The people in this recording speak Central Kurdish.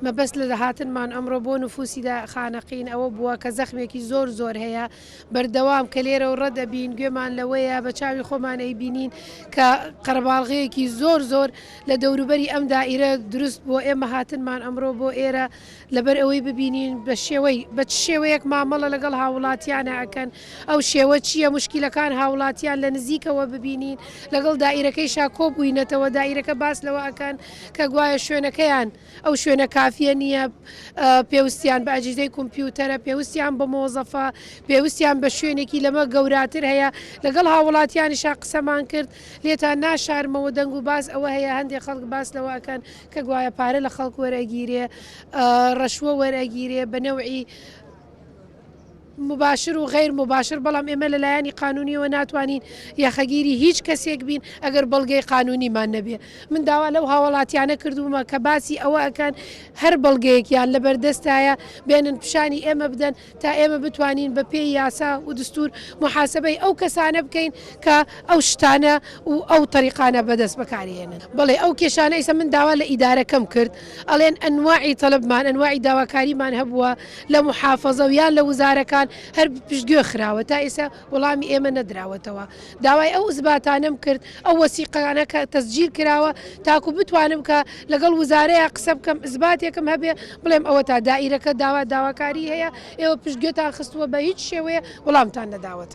مەبەست لە داهاتنمان ئەمڕۆ بۆ نوفوسیدا خانەقین ئەوە بووە کە زەخمێکی زۆر هەیە بەردەوام کە لێرە و ڕەدەبین گوێمان لەوەیە بە چاوی خۆمانەی بینین کە قەرەباڵغەیەکی زۆر لە دەوروبەری ئەم دائیرە دروست بۆ ئێمە هاتنمان ئەمڕۆ بۆ ئێرە لەبەر ئەوەی ببینین بە شێوەیەک مامەڵە لەگەڵ هاوڵاتیانە ئەکەن ئەو شێوە چییە مشکلەکان هاوڵاتیان لە نزیکەوە ببینین لەگەڵ دائیرەکەیشا کۆبووینەتەوە دائیرەکە باس لەوە ئەکەن کە گوایە شوێنەکەیان ئەو شوێنە کافیە نییە پێویستیان بە ئەجهزەی کۆمپیوتەرە پێویستیان بە مۆزەفە پێویستیان بە شوێنێکی لەمە گەوراتر هەیە لەگەڵ هاوڵاتیانیشا قسەمان کرد لێتان ناشارمەوە دەنگ و باس ئەوە هەیە هەندێک خەڵک باس لەوەکەن کە گوایە پارە لە خەڵک وەرەگیرێ ڕەشوە وەرەگیرێ بە نەوعی مباشر و غیر مباشر بەڵام ئێمە لەلایەنی قانونیەوە ناتوانین یاخەگیری هیچ کەسێک بین ئەگەر بەڵگەی قانونیمان نەبێ من داوا لەو هاوڵاتیانە کردومە کە باسی ئەوە ئەکەن هەر بەڵگەیەکیان لەبەردەستایە بێنن پیشانی ئێمە بدەن تا ئێمە بتوانین بە پێی یاسا و دستور محاسبەی ئەو کەسانە بکەین کە ئەو شتانە و ئەو طریقانە بەدەست بەکارهێنن بڵێ ئەو کێشانە ئیسە من داوا لە ئیدارەکەم کرد ئەڵێن ئەنواعی تەلەبمان ئەنواعی داواکاریمان هەبووە لە محافەزە و یان لە وزارەکان هەر پشتگوێ خراوە تا ئێستا وەڵامی ئێمە نەدراوەتەوە داوای ئەو ئزباتانم کرد ئەو وەسیقەکانە کە تەسجیل کراوە تاکو بتوانم کە لەگەڵ وزارەیە قسە بکەم ئزباتێکم هەبێ بڵێم ئەوە تا دائیرەکە داواکاری هەیە ئێوە پشتگوێتان خستووە بە هیچ شێوەیە وەڵامتان نەداوەت.